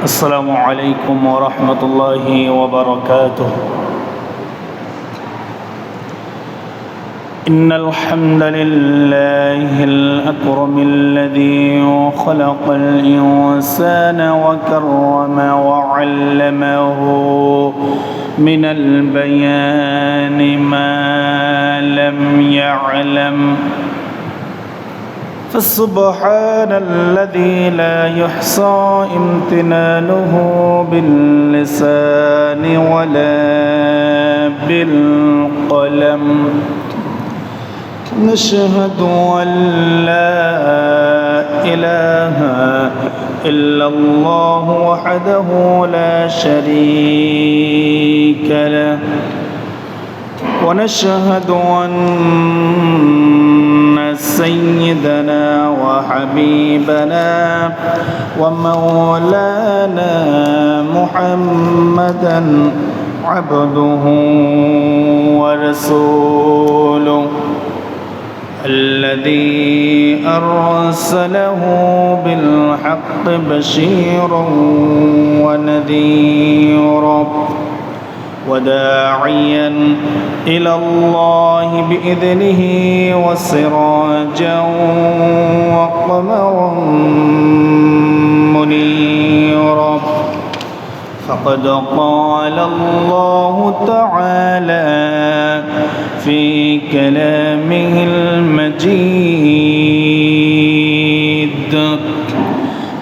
السلام عليكم ورحمة الله وبركاته. إن الحمد لله الأكرم الذي خلق الإنسان وكرم وعلمه من البيان ما لم يعلم، فسبحان الذي لا يحصى امتنانه باللسان ولا بالقلم. نشهد أن لا إله إلا الله وحده لا شريك له، ونشهد أن سيدنا وحبيبنا ومولانا محمدا عبده ورسوله الذي أرسله بالحق بشيرا ونذيرا وداعيا إلى الله بإذنه وسراجا وقمرا منيرا. فقد قال الله تعالى في كلامه المجيد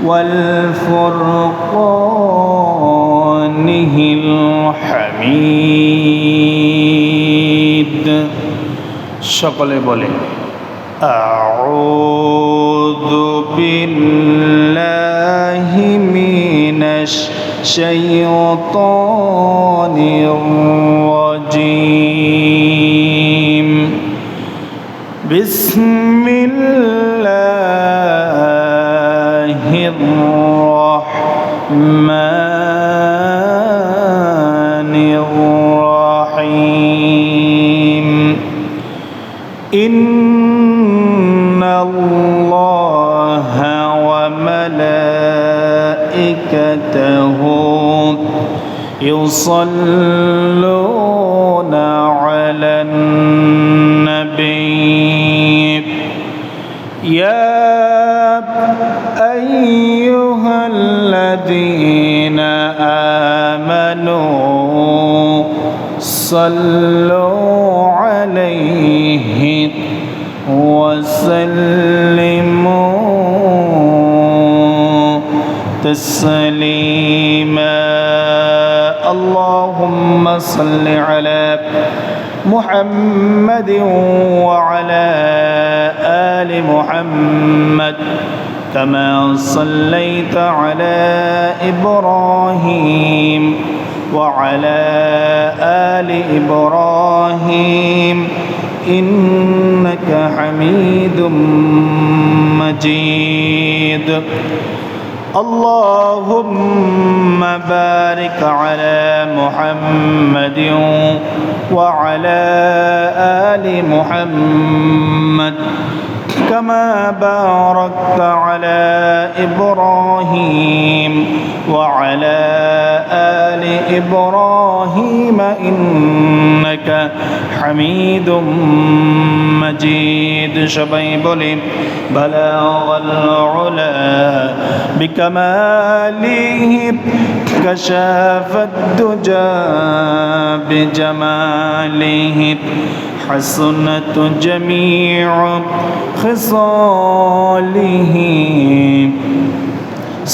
والفرقانه الحميد. সকলে বলে আউযু বিল্লাহি মিনাশ শাইতানির রাজীম। বিসমিল্লাহির রাহমানির রাহিম। ইন্নাল্লাহা ওয়া মালাইকাতাহু ইউসাল্লুনা আলান নবী ইয়া আইয়ুহাল্লাযীনা আমানু সাল্লু আলাইহি ওয়া সাল্লিমু তাসলিমা। اللهم صل على محمد وعلى آل محمد كما صليت على إبراهيم وعلى آل إبراهيم إنك حميد مجيد. اللهم بارك على محمد وعلى آل محمد كما باركت على إبراهيم وعلى آل إبراهيم إنك حميد مجيد. সবাই বলি بلغ العلا بكماله كشف الدجى بجماله حسنت جميع خصاله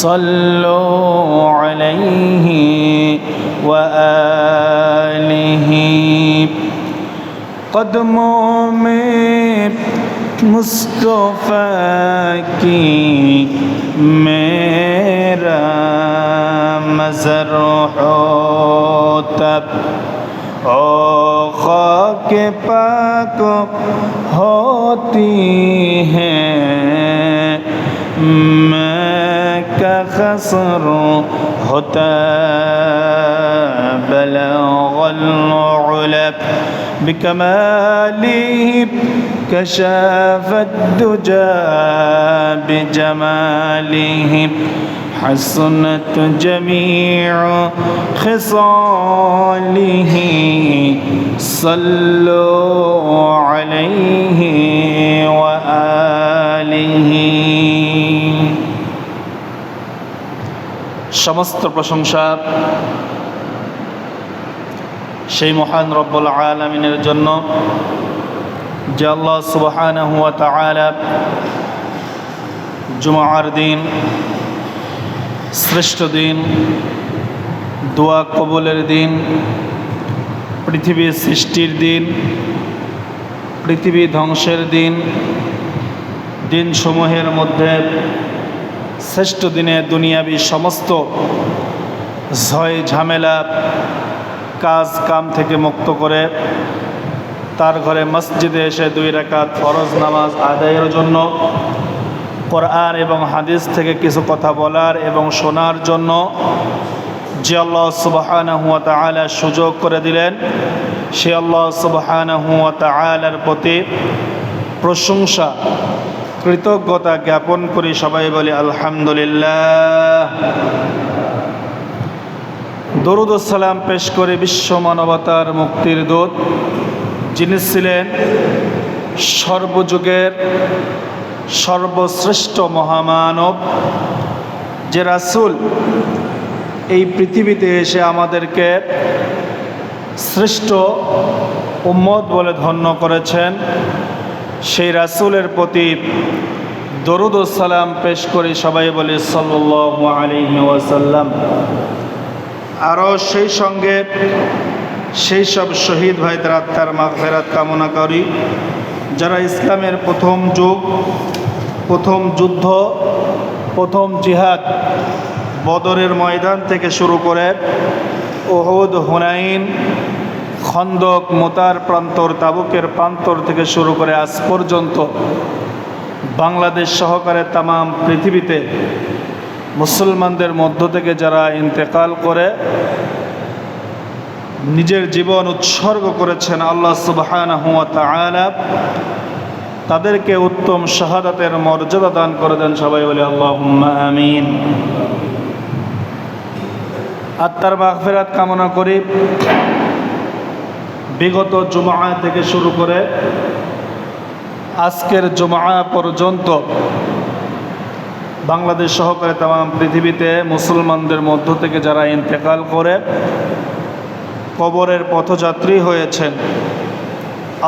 صلوا عليه وآله. قدموں میں مصطفیٰ کی میرا مزر ہو تب خاک پاک ہوتی ہے میں کا خسر ہوتا. بلغ العلا بكماله كشف الدجى بجماله حسنت جميع خصاله صلوا عليه وآله সমস্ত প্রশংসা সেই মহান রব্বুল আলামিনের জন্য যে আল্লাহ সুবহানাহু ওয়া তাআলা জুমার দিন, শ্রেষ্ঠ দিন, দোয়া কবুলের দিন, পৃথিবী সৃষ্টির দিন, পৃথিবী ধ্বংসের দিন, দিনসমূহের মধ্যে শ্রেষ্ঠ দিনে দুনিয়াবী সমস্ত ঝয় ঝামেলা কাজ কাম থেকে মুক্ত করে তার ঘরে মসজিদে এসে 2 রাকাত ফরজ নামাজ আদায়ের জন্য, কোরআন এবং হাদিস থেকে কিছু কথা বলার এবং শোনার জন্য যে আল্লাহ সুবহানাহু ওয়া তাআলা সুযোগ করে দিলেন, সে আল্লাহ সুবহানাহু ওয়া তাআলার প্রতি প্রশংসা কৃতজ্ঞতা জ্ঞাপন করি। সবাই বলি আলহামদুলিল্লাহ। দরুদ ও সালাম পেশ করে বিশ্ব মানবতার মুক্তির দূত, যিনি ছিলেন সর্বযুগের সর্বশ্রেষ্ঠ মহামানব, যে রাসূল এই পৃথিবীতে এসে আমাদেরকে শ্রেষ্ঠ উম্মত বলে ধন্য করেছেন, সেই রাসূলের প্রতি দরুদ ও সালাম পেশ করি। সবাই বলি সাল্লাল্লাহু আলাইহি ওয়াসাল্লাম। আরও সেই সঙ্গে সেই সব শহীদ ভাইদের আত্মার মাগফিরাত কামনা করি, যারা ইসলামের প্রথম যুগ, প্রথম যুদ্ধ, প্রথম জিহাদ বদরের ময়দান থেকে শুরু করে উহুদ, হুনাইন, খন্দক, মোতার প্রান্তর, তাবুকের প্রান্তর থেকে শুরু করে আজ পর্যন্ত বাংলাদেশ সহকারে তামাম পৃথিবীতে মুসলমানদের মধ্য থেকে যারা ইন্তেকাল করে নিজের জীবন উৎসর্গ করেছেন আল্লাহ সুবহানাহু ওয়া তাআলা তাদেরকে উত্তম শাহাদাতের মর্যাদা দান করে দেন। সবাই বলে আল্লাহুম্মা আমিন। আত্মার মাগফিরাত কামনা করি। বিগত জুমআ থেকে শুরু করে আজকের জুমআ পর্যন্ত বাংলাদেশ সহকারে তামাম পৃথিবীতে মুসলমানদের মধ্য থেকে যারা ইন্তেকাল করে কবরের পথযাত্রী হয়েছেন,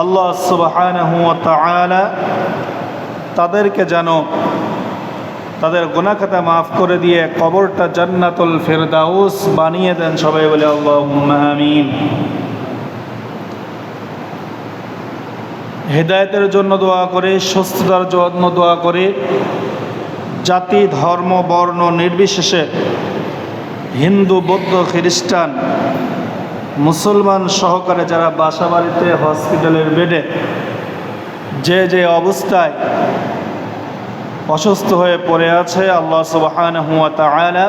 আল্লাহ সুবহানাহু ওয়া তাআলা তাদেরকে যেন তাদের গুনাহ খাতা মাফ করে দিয়ে কবরটা জান্নাতুল ফেরদাউস বানিয়ে দেন। সবাই বলে আল্লাহুম্মা আমিন। হেদায়েতের জন্য দোয়া করি, সুস্থতার জন্য দোয়া করি। জাতি, ধর্ম, বর্ণ নির্বিশেষে হিন্দু, বৌদ্ধ, খ্রিস্টান, মুসলমান সহকারে যারা বাসা বাড়িতে, হসপিটালের বেডে যে যে অবস্থায় অসুস্থ হয়ে পড়ে আছে, আল্লাহ সুবহানাহু ওয়া তাআলা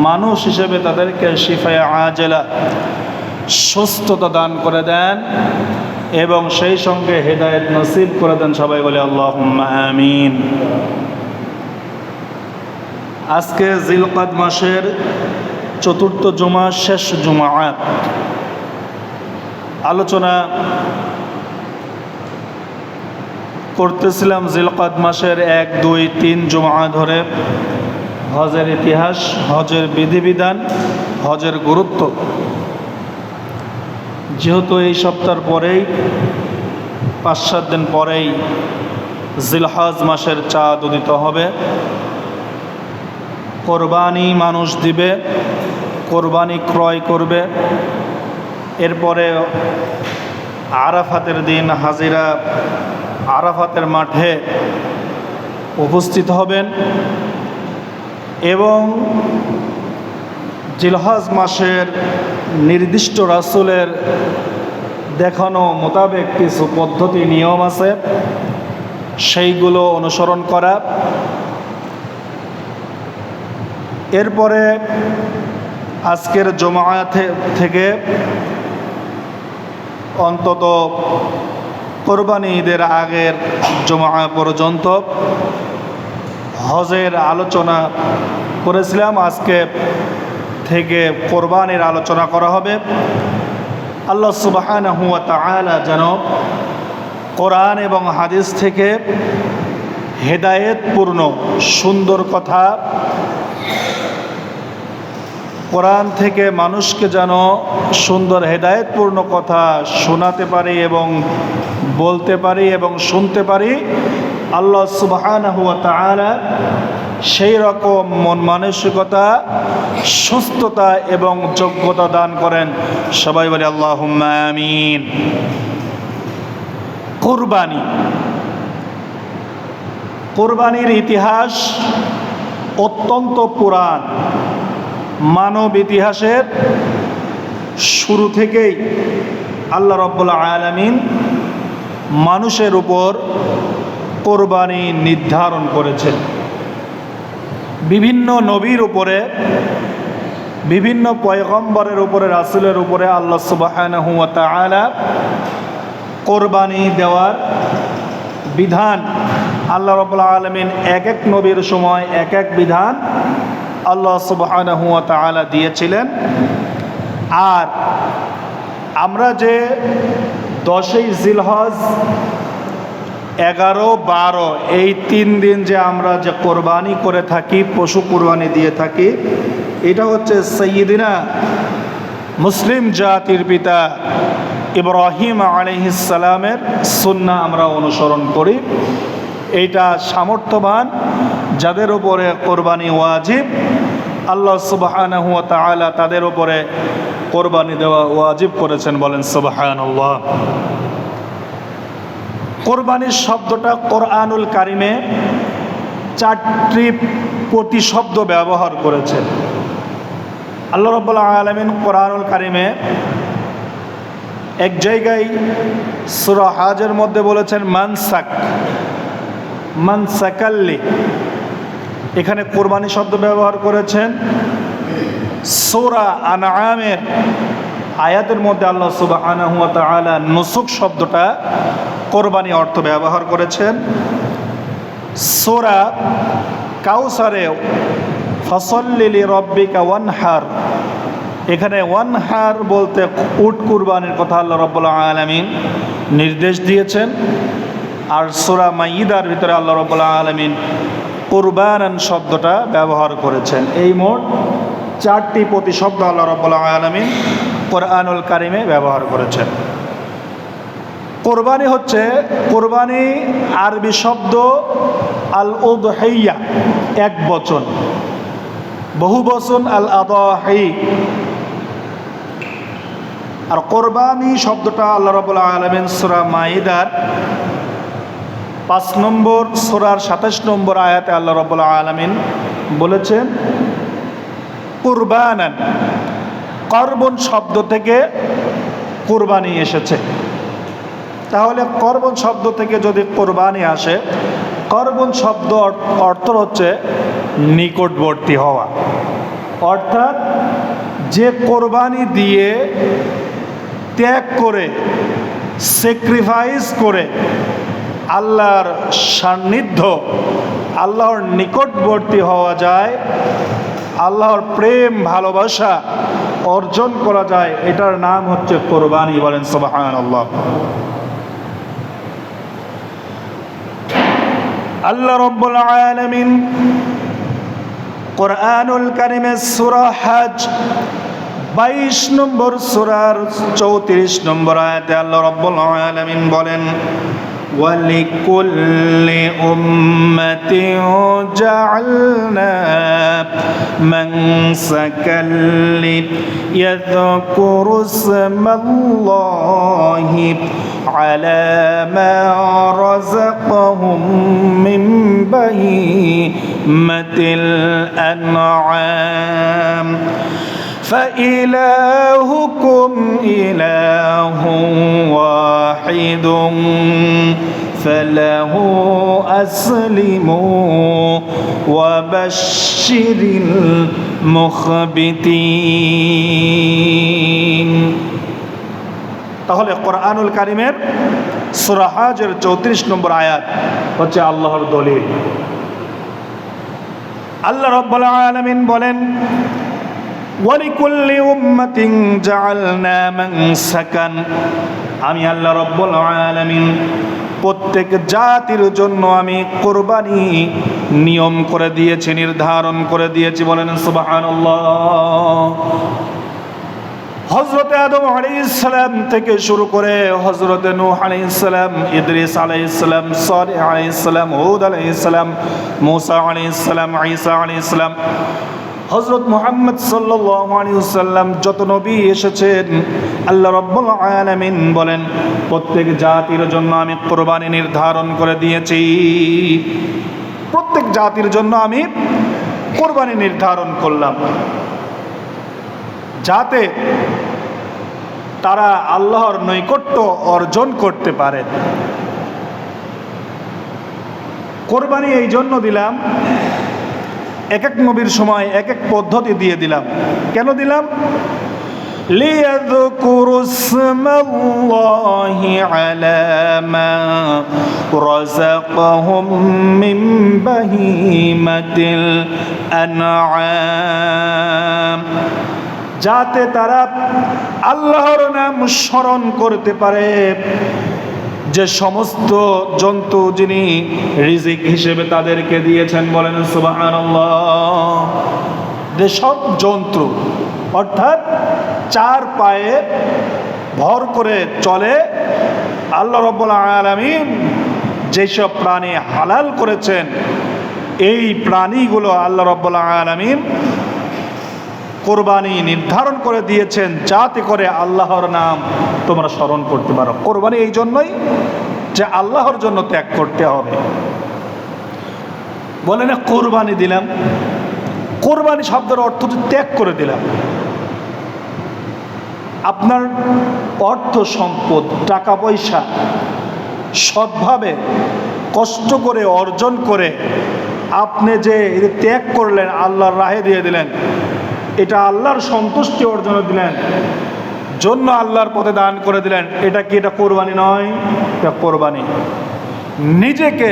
মানুষ হিসেবে তাদেরকে শিফায়ে আজেলা, সুস্থতা দান করে দেন এবং সেই সঙ্গে হেদায়েত নসিব করে দেন। সবাই বলে আল্লাহুম্মা আমিন। আজকে জিলকাদ মাসের 4র্থ জুমা, শেষ জুমা। আলোচনা করতেছিলাম জিলকাদ মাসের 1, 2, 3 জুমা ধরে হজের ইতিহাস, হজের বিধিবিধান, হজের গুরুত্ব। যেহেতু এই সপ্তাহের পরেই 5-7 দিন পরেই জিলহজ মাসের চাঁদ উদিত হবে, কোরবানি মানুষ দিবে, কোরবানি ক্রয় করবে, এরপরে আরাফাতের দিন হাজিরা আরাফাতের মাঠে উপস্থিত হবেন এবং জিলহজ মাসের নির্দিষ্ট রাসূলের দেখানো মোতাবেক কিছু পদ্ধতি নিয়ম আছে, সেইগুলো অনুসরণ করা। এরপরে আজকের জুমআ থেকে অন্তত কোরবানি ঈদের আগের জুমআ পর্যন্ত হজের আলোচনা করেছিলাম। আজকে থেকে কোরবানির আলোচনা করা হবে। আল্লাহ সুবহানাহু ওয়া তাআলা যেন কোরআন এবং হাদিস থেকে হেদায়েতপূর্ণ সুন্দর কথা, কোরআন থেকে মানুষকে যেন সুন্দর হেদায়েতপূর্ণ কথা শোনাতে পারি এবং বলতে পারি এবং শুনতে পারি। আল্লাহ সুবহানাহু ওয়া তাআলা সেই রকম মন মানসিকতা, সুস্থতা এবং যোগ্যতা দান করেন। সবাই বলে আল্লাহুম্মা আমিন। কুরবানি, কুরবানির ইতিহাস অত্যন্ত পুরাণ। মানব ইতিহাসের শুরু থেকেই আল্লাহ রাব্বুল আলামিন মানুষের উপর কোরবানি নির্ধারণ করেছেন। বিভিন্ন নবীর উপরে, বিভিন্ন পয়গম্বরের উপরে, রাসূলের উপরে আল্লাহ সুবহানাহু ওয়া তাআলা কোরবানি দেওয়ার বিধান, আল্লাহ রাব্বুল আলামিন এক এক নবীর সময় এক এক বিধান আল্লাহ সুবহানাহু ওয়া তাআলা দিয়েছিলেন। আর আমরা যে 10ই জিলহজ, 11, 12 এই 3 দিন যে আমরা যে কোরবানি করে থাকি, পশু কোরবানি দিয়ে থাকি, এটা হচ্ছে সাইয়্যিদিনা মুসলিম জাতির পিতা ইব্রাহিম আলাইহিস সালামের সুন্নাহ আমরা অনুসরণ করি। এইটা সামর্থ্যবান যাদের উপরে কোরবানি ওয়াজিব, আল্লাহ সুবহানাহু ওয়া তাআলা তাদের উপরে কোরবানি দেওয়া ওয়াজিব করেছেন। বলেন সুবহানাল্লাহ। কোরবানির শব্দটা কোরআনুল কারিমে 4টি প্রতিশব্দ ব্যবহার করেছেন। আল্লাহ রাব্বুল আলামিন কোরআনুল কারিমে এক জায়গায় সূরা হাজের মধ্যে বলেছেন মানসাক, মানসাকাল্লি, এখানে কোরবানি শব্দ ব্যবহার করেছেন। সূরা আনআমের আয়াতের মধ্যে আল্লাহ সুবহানাহু ওয়া তাআলা নুসুক শব্দটা কোরবানি অর্থ ব্যবহার করেছেন। সূরা কাউসারে ফাসাল্লি লিরাব্বিকা ওয়ানহার, এখানে ওয়ানহার বলতে উট কুরবানির কথা আল্লাহ রাব্বুল আলামিন নির্দেশ দিয়েছেন। আর সূরা মাইদার ভিতরে আল্লাহ রাব্বুল আলামিন কুরবানান শব্দটা ব্যবহার করেছেন। এই মোট 4টি প্রতিশব্দ আল্লাহ রাব্বুল আলামিন কোরআনুল কারিমে ব্যবহার করেছেন। কোরবানি হচ্ছে, কোরবানি আরবি শব্দ আল উদহিয়া, এক বচন, বহু বচন আল আদাহি। আর কোরবানি শব্দটা আল্লাহ রাব্বুল আলামিন সূরা মাইদার 5 নম্বর সূরার 27 নম্বর আয়াতে আল্লাহ রাব্বুল আলামিন বলেছেন কুরবানান। কর্বন শব্দ থেকে কুরবানি এসেছে। তাহলে কর্বন শব্দ থেকে যদি কোরবানি আসে, কর্বন শব্দ অর্থ হচ্ছে নিকটবর্তী হওয়া। অর্থাৎ যে কোরবানি দিয়ে, ত্যাগ করে, স্যাক্রিফাইস করে আল্লাহর সান্নিধ্য, আল্লাহর নিকটবর্তী হওয়া যায়, আল্লাহর প্রেম ভালোবাসা অর্জন করা যায়, এটার নাম হচ্ছে কোরবানি। বলেন সুবহানাল্লাহ। আল্লাহ রাব্বুল আলামিন কোরআনুল কারিমে সূরা হজ 22 নম্বর সূরার 34 নম্বর আয়াতে আল্লাহ রাব্বুল আলামিন বলেন وَلِكُلِّ أُمَّةٍ جَعَلْنَا مَنسَكًا لِيَذْكُرُوا اسْمَ اللَّهِ عَلَى مَا رَزَقَهُم مِّن بَهِيمَةِ الْأَنْعَامِ فإلهكم إله واحد فله أسلموا وبشر المخبتين। তাহলে কোরআনুল কারিমের সূরা হজের 34 নম্বর আয়াত হচ্ছে আল্লাহর দলিল। আল্লাহ রাব্বুল আলামিন বলেন, ওয়ালিকুল্লি উম্মাতিন জাআলনা মানসাকান, আমি আল্লাহ রাব্বুল আলামিন প্রত্যেক জাতির জন্য আমি কোরবানি নিয়ম করে দিয়েছি, নির্ধারণ করে দিয়েছি। বলেন সুবহানাল্লাহ। হযরতে আদম আলাইহিস সালাম থেকে শুরু করে হযরতে নূহ আলাইহিস সালাম, ইদ্রিস আলাইহিস সালাম, সালেহ আলাইহিস সালাম, হুদ আলাইহিস সালাম, মূসা আলাইহিস সালাম, ঈসা আলাইহিস সালাম, হযরত মুহাম্মদ সাল্লাল্লাহু আলাইহি ওয়াসাল্লাম, যত নবী এসেছেন আল্লাহ রাব্বুল আলামিন বলেন প্রত্যেক জাতির জন্য আমি কোরবানি নির্ধারণ করে দিয়েছি। প্রত্যেক জাতির জন্য আমি কোরবানি নির্ধারণ করলাম, যাতে তারা আল্লাহর নৈকট্য অর্জন করতে পারে। কোরবানি এই জন্য দিলাম, এক এক নবীর সময় এক এক পদ্ধতি দিয়ে দিলাম। কেন দিলাম? লিয়াযকুরু ইসমাল্লাহি আলা মা রাযাকাহুম মিন বাহিমাতিল আনআম, যাতে তারা আল্লাহর নাম স্মরণ করতে পারে, যে সমস্ত জন্তু যিনি রিজিক হিসেবে তাদেরকে দিয়েছেন। বলেন সুবহানাল্লাহ। যে সব জন্তু অর্থাৎ চার পায়ে ভর করে চলে, আল্লাহ রাব্বুল আলামিন যেসব প্রাণী হালাল করেছেন, এই প্রাণীগুলো আল্লাহ রাব্বুল আলামিন কোরবানি নির্ধারণ করে দিয়েছেন, যাতে করে আল্লাহর নাম তোমরা স্মরণ করতে পারো। কোরবানি এই জন্যই যে আল্লাহর জন্য ত্যাগ করতে হবে। বলে না কোরবানি দিলাম, কোরবানি শব্দের অর্থ ত্যাগ করে দিলাম। আপনার অর্থ সম্পদ, টাকা পয়সা সৎভাবে কষ্ট করে অর্জন করে আপনি যে ত্যাগ করলেন, আল্লাহর রাহে দিয়ে দিলেন, এটা আল্লাহর সন্তুষ্টি অর্জন দিলেন, জন্য আল্লাহর পথে দান করে দিলেন, এটা কি এটা কোরবানি নয়? এটা কোরবানি। নিজেকে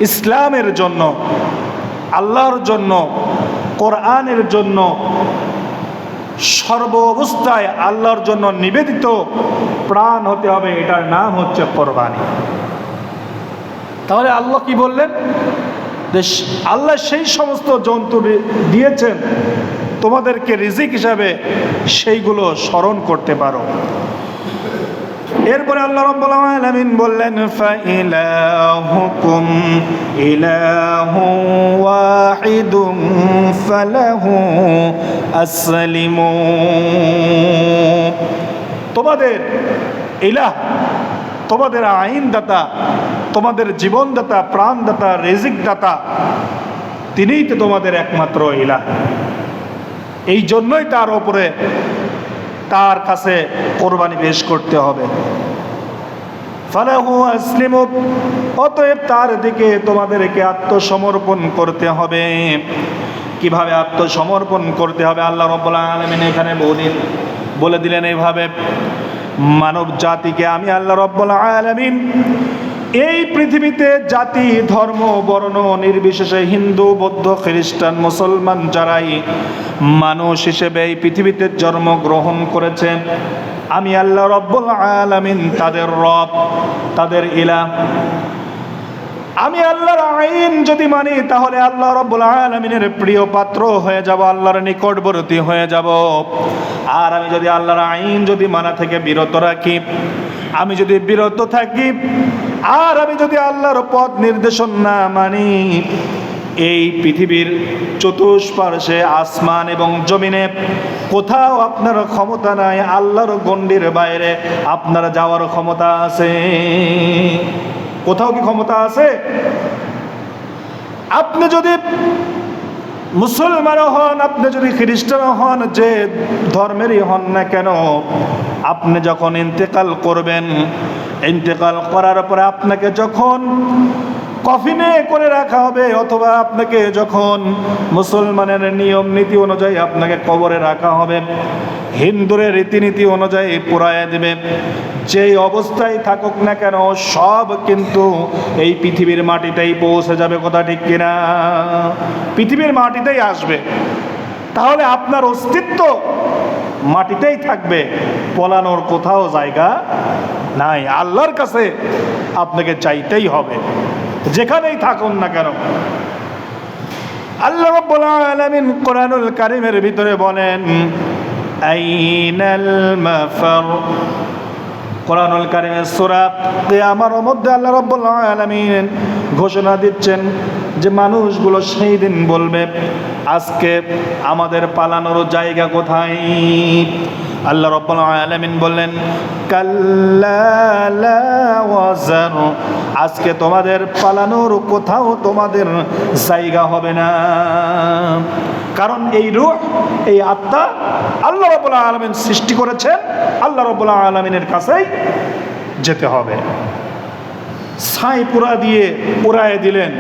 ইসলামের জন্য, আল্লাহর জন্য, কোরআনের জন্য, সর্ব অবস্থায় আল্লাহর জন্য নিবেদিত প্রাণ হতে হবে, এটার নাম হচ্ছে কোরবানি। তাহলে আল্লাহ কি বললেন? আল্লাহ সেই সমস্ত জন্তু দিয়েছেন তোমাদেরকে রিজিক হিসাবে, সেইগুলো স্মরণ করতে পারো। এরপরে আল্লাহ রাব্বুল আলামিন বললেন, ফাইলাহুকুম ইলাহু ওয়াহিদুন ফালাহু আসলিমু, তোমাদের ইলাহ, তোমাদের আইনদাতা, তোমাদের জীবনদাতা, প্রাণদাতা, রিজিক দাতা, তিনিই তো তোমাদের একমাত্র ইলাহ। এই জন্যই তার ওপরে, তার কাছে কোরবানি পেশ করতে হবে। ফালাহু আসলিমু, অতএব তার দিকে তোমাদেরকে আত্মসমর্পণ করতে হবে। কিভাবে আত্মসমর্পণ করতে হবে আল্লাহ রাব্বুল আলামিন এখানে বহুদিন বলে দিলেন। এইভাবে মানব জাতিকে আমি আল্লাহ রাব্বুল আলামিন এই পৃথিবীতে জাতি, ধর্ম, বর্ণ নির্বিশেষে হিন্দু, বৌদ্ধ, খ্রিস্টান, মুসলমান যারাই মানুষ হিসেবে এই পৃথিবীতে জন্মগ্রহণ করেছে, আমি আল্লাহ রাব্বুল আলামিন তাদের রব, তাদের ইলাহ। আমি আল্লাহর আইন যদি মানি, তাহলে আল্লাহ রাব্বুল আলামিনের প্রিয় পাত্র হয়ে যাব, আল্লাহর নিকটবর্তী হয়ে যাব। আর আমি যদি আল্লাহর আইন যদি মানা থেকে বিরত রাখি, আমি যদি বিরত থাকি, আর আমি যদি আল্লাহর পথ নির্দেশন না মানি, এই পৃথিবীর চতুষ্পার্শ্বে আসমান এবং জমিনে কোথাও আপনার ক্ষমতা নাই, আল্লাহর গণ্ডির বাইরে আপনার যাওয়ার ক্ষমতা আছে? কোথাও কি ক্ষমতা আছে? আপনি যদি মুসলমান হন, আপনি যদি খ্রিস্টান হন, যে ধর্মেরই হন না কেন, আপনি যখন ইন্তেকাল করবেন, ইন্তেকাল করার পরে আপনাকে যখন কফিনে করে রাখা হবে, অথবা আপনাকে যখন মুসলমানের নিয়ম নীতি অনুযায়ী আপনাকে কবরে রাখা হবে, হিন্দুর রীতিনীতি অনুযায়ী পোড়ায় দেবে। যেই অবস্থায় থাকুক না কেন সব কিন্তু এই পৃথিবীর মাটিতেই পৌঁছে যাবে। কথা ঠিক কিনা? পৃথিবীর মাটিতেই আসবে। তাহলে আপনার অস্তিত্ব মাটিতেই থাকবে, পলানোর কোথাও জায়গা নাই। আল্লাহর কাছে আপনাকে চাইতেই হবে, যেখানেই থাকুন না কেন। আল্লাহ রাব্বুল আলামিন কোরআনুল কারীমের ভিতরে বলেন আইনাল মাফার। কোরআনুল কারীমের সূরা কিয়ামার মধ্যে আল্লাহ রাব্বুল আলামিন ঘোষণা দিচ্ছেন যে মানুষগুলো সেই দিন বলবে আজকে আমাদের পালানোর জায়গা কোথায়। আল্লাহ রাব্বুল আলামিন বললেন কাল্লা লা ওয়াজার, আজকে তোমাদের পালানোর কোথাও তোমাদের জায়গা হবে না। কারণ এই রূহ, এই আত্মা আল্লাহ রাব্বুল আলামিন সৃষ্টি করেছেন, আল্লাহ রাব্বুল আলামিনের কাছেই যেতে হবে। ছাই পুরা দিয়ে উড়ায় দিলেন,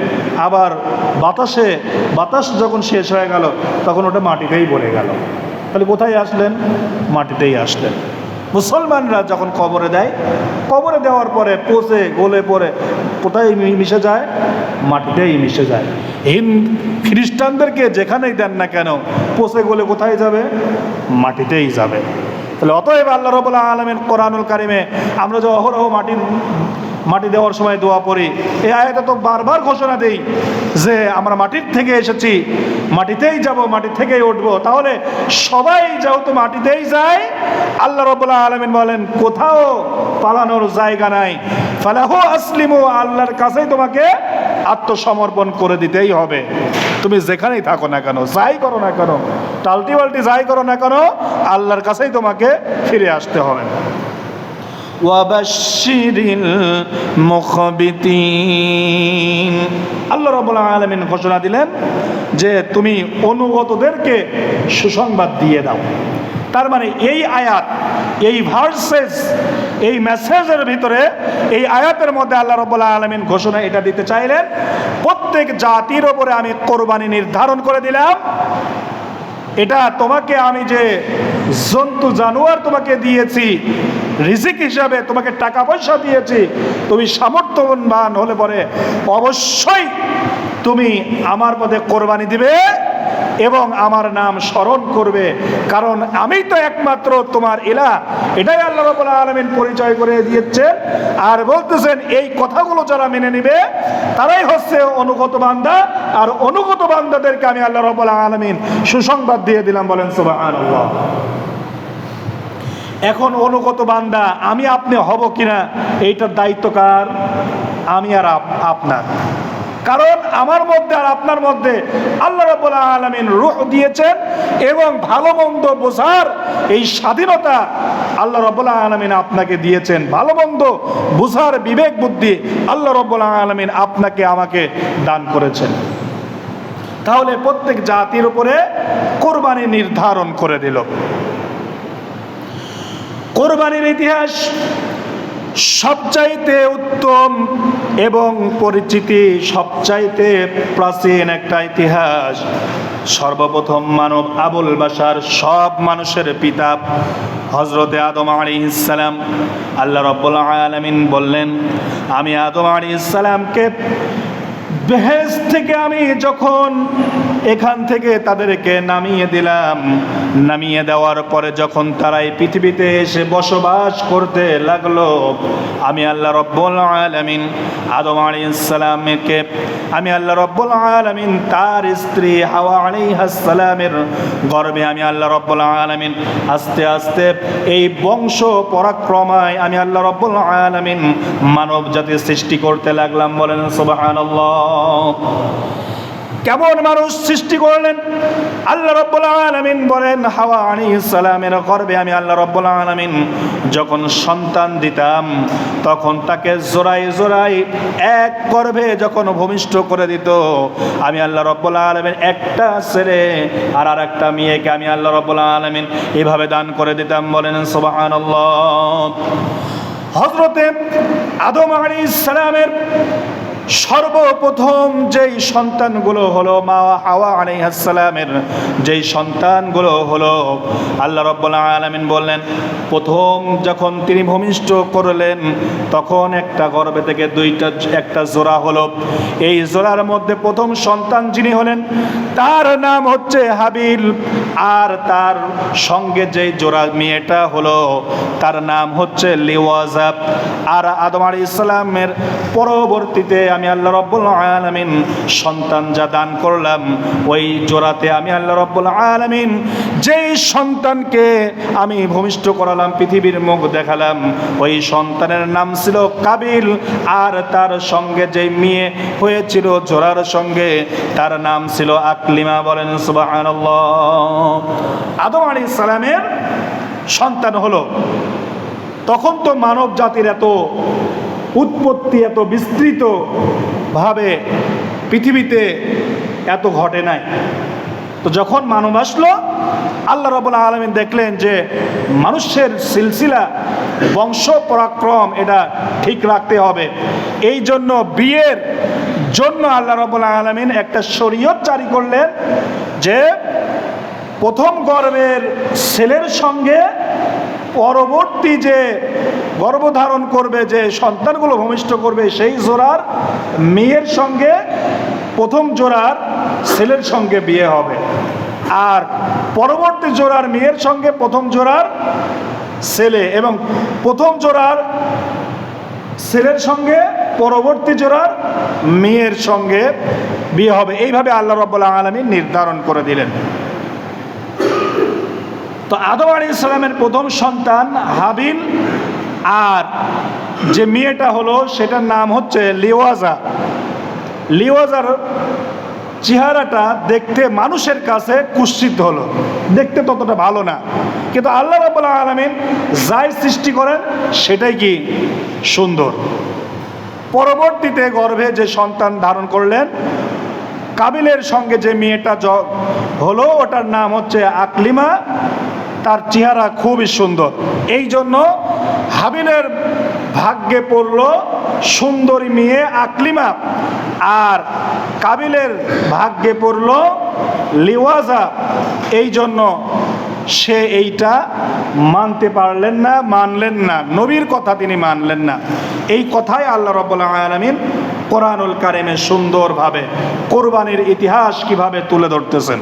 আবার বাতাস যখন শেষ হয়ে গেল তখন ওটা মাটিতেই পড়ে গেল। তাহলে কোথায় আসলেন? মাটিতেই আসলেন। মুসলমানরা যখন কবরে দেয়, কবরে দেওয়ার পরে পচে গলে পড়ে কোথায় মিশে যায়? মাটিতেই মিশে যায়। খ্রিস্টানদেরকে যেখানেই দেন না কেন পচে গলে কোথায় যাবে? মাটিতেই যাবে। তাহলে অতএব আল্লাহ রাব্বুল আলামিন কোরআনুল কারীমে আমরা যে অহরহ মাটি দেওয়ার সময় দোয়া পড়ি, এই আয়াতে তো বারবার ঘোষণা দেই যে আমরা মাটির থেকে এসেছি, মাটিতেই যাব, মাটি থেকেই উঠবো। তাহলে সবাই যেহেতু মাটিতেই যায়, আল্লাহ রাব্বুল আলামিন বলেন কোথাও পালানোর জায়গা নাই। ফালাহু আসলিমু, আল্লাহর কাছেই তোমাকে আত্মসমর্পণ করে দিতেই হবে। তুমি যেখানেই থাকো না কেন, যাই করো না কেন, টালটি বাল্টি যাই করো না কেন, আল্লাহর কাছেই তোমাকে ফিরে আসতে হবে। ওয়াবাশশিরিল মুখবিতিন, আল্লাহ রাব্বুল আলামিন ঘোষণা দিলেন যে তুমি অনুগতদেরকে সুসংবাদ দিয়ে দাও। তার মানে এই আয়াত, এই ভার্সেস, এই মেসেজের ভিতরে, এই আয়াতের মধ্যে আল্লাহ রাব্বুল আলামিন ঘোষণা এটা দিতে চাইলেন প্রত্যেক জাতির ওপরে আমি কোরবানি নির্ধারণ করে দিলাম। এটা তোমাকে আমি যে জন্তু জানোয়ার তোমাকে দিয়েছি, রিজিক হিসাবে তোমাকে টাকা পয়সা দিয়েছি, তুমি সামর্থ্যবান হলে পরে অবশ্যই তুমি আমার পথে কোরবানি দিবে এবং আমার নাম স্মরণ করবে, কারণ আমি তো একমাত্র তোমার ইলাহ। এটাই আল্লাহ রাব্বুল আলামিন পরিচয় করে দিয়েছেন। আর বলতেছেন এই কথাগুলো যারা মেনে নিবে তারাই হচ্ছে অনুগত বান্দা, আর অনুগত বান্দাদেরকে আমি আল্লাহ রাব্বুল আলামিন সুসংবাদ দিয়ে দিলাম। বলেন সুবহানাল্লাহ। এখন অনুগত বান্দা আমি আপনি হব কিনা এইটার দায়িত্ব কার? আমি আর আপনার। কারণ আমার মধ্যে আর আপনার মধ্যে আল্লাহ রাব্বুল আলামিন রূহ দিয়েছেন এবং ভালো মন্দ বোঝার এই স্বাধীনতা আল্লাহ রাব্বুল আলামিন আপনাকে দিয়েছেন। ভালো মন্দ বোঝার বিবেক বুদ্ধি আল্লাহ রাব্বুল আলামিন আপনাকে আমাকে দান করেছেন। তাহলে প্রত্যেক জাতির উপরে কোরবানি নির্ধারণ করে দিল। কোরবানির ইতিহাস সবচাইতে উত্তম এবং পরিচিতি, সবচাইতে প্রাচীন একটা ইতিহাস। সর্বপ্রথম মানব আবুল বাশার, সব মানুষের পিতা হযরতে আদম আলাইহিস সালাম, আল্লাহ রাব্বুল আলামিন বললেন আমি আদম আলাইহিস সালামকে বেহেশত থেকে আমি যখন এখান থেকে তাদেরকে নামিয়ে দিলাম, নামিয়ে দেওয়ার পরে যখন তারা এই পৃথিবীতে এসে বসবাস করতে লাগলো, আমি আল্লাহ রাব্বুল আলামিন আদম আলাইহিস সালামকে, আমি আল্লাহ রাব্বুল আলামিন তার স্ত্রী হাওয়া আলাইহিস সালামের গর্ভে আমি আল্লাহ রাব্বুল আলামিন আস্তে আস্তে এই বংশ পরাক্রমায় আমি আল্লাহ রাব্বুল আলামিন মানব জাতি সৃষ্টি করতে লাগলাম। বলেন সুবহানাল্লাহ। কেমন মানুষ সৃষ্টি করলেন আল্লাহ রাব্বুল আলামিন বলেন হাওয়া আলাইহিস সালামের গর্ভে আমি আল্লাহ রাব্বুল আলামিন যখন সন্তান দিতাম তখন তাকে জোড়ায় জোড়ায় এক গর্ভে যখন ভূমিষ্ঠ করে দিত, আমি আল্লাহ রাব্বুল আলামিন একটা ছেলে আর আরেকটা মেয়েকে আমি আল্লাহ রাব্বুল আলামিন এভাবে দান করে দিতাম। বলেন সুবহানাল্লাহ। হযরতে আদম আলাইহিস সালামের সর্বপ্রথম যেই সন্তানগুলো হলো মা হাওয়া আলাইহিস সালামের যেই সন্তানগুলো হলো, আল্লাহ রাব্বুল আলামিন বললেন প্রথম যখন তিনি ভূমিষ্ঠ করলেন তখন একটা গর্ভে থেকে একটা জোড়া হলো। এই জোড়ার মধ্যে প্রথম সন্তান যিনি হলেন তার নাম হচ্ছে হাবিল, আর তার সঙ্গে যেই জোড়া মেয়েটা হলো তার নাম হচ্ছে লিওয়াজা। আর আদম আলাইহিস সালামের পরবর্তীতে আমি আল্লাহ রাব্বুল আলামিন সন্তান যা দান করলাম, ওই জোড়াতে আমি আল্লাহ রাব্বুল আলামিন যেই সন্তানকে আমি ভূমিষ্ঠ করালাম, পৃথিবীর মুখ দেখালাম, ওই সন্তানের নাম ছিল কাবিল। আর তার সঙ্গে যেই মেয়ে হয়েছিল জোড়ার সঙ্গে তার নাম ছিল আকলিমা। বলেন সুবহানাল্লাহ। আদম আলাইহিস সালামের সন্তান হলো। তখন তো মানব জাতির এত উৎপত্তি এত বিস্তৃত ভাবে পৃথিবীতে এত ঘটে নাই। তো যখন মানব আসলো, আল্লাহ রাব্বুল আলামিন দেখলেন যে মানুষের সিলসিলা বংশ পরাক্রম এটা ঠিক রাখতে হবে। এই জন্য বিয়ের জন্য আল্লাহ রাব্বুল আলামিন একটা শরীয়ত জারি করলেন যে প্রথম গর্ভের ছেলের সঙ্গে পরবর্তী যে গর্ভধারণ করবে, যে সন্তানগুলো ভূমিষ্ঠ করবে, সেই জোড়ার মেয়ের সঙ্গে প্রথম জোড়ার ছেলের সঙ্গে বিয়ে হবে, আর পরবর্তী জোড়ার মেয়ের সঙ্গে প্রথম জোড়ার ছেলে, এবং প্রথম জোড়ার ছেলের সঙ্গে পরবর্তী জোড়ার মেয়ের সঙ্গে বিয়ে হবে। এইভাবে আল্লাহ রাব্বুল আলামিন নির্ধারণ করে দিলেন। তো আদম আলাইহিস সালামের প্রথম সন্তান হাবিল, আর যে মেয়েটা হলো সেটার নাম হচ্ছে লিওয়াজা। লিওয়াজার চেহারাটা দেখতে মানুষের কাছে কুৎসিত হলো, দেখতে ততটা ভালো না, কিন্তু আল্লাহ রাব্বুল আলামিন যাই সৃষ্টি করেন সেটাই কি সুন্দর। পরবর্তীতে গর্ভে যে সন্তান ধারণ করলেন, কাবিলের সঙ্গে যে মেয়েটা হলো ওটার নাম হচ্ছে আকলিমা। তার চেহারা খুবই সুন্দর, এই জন্য হাবিলের ভাগ্যে পড়ল সুন্দরী মেয়ে আকলিমা, আর কাবিলের ভাগ্যে পড়ল লিওয়াজা। এই জন্য সে এইটা মানতে পারলেন না, মানলেন না, নবীর কথা তিনি মানলেন না। এই কথাই আল্লাহ রাব্বুল আলামিন কোরআনুল কারিমে সুন্দরভাবে কোরবানির ইতিহাস কিভাবে তুলে ধরতেছেন।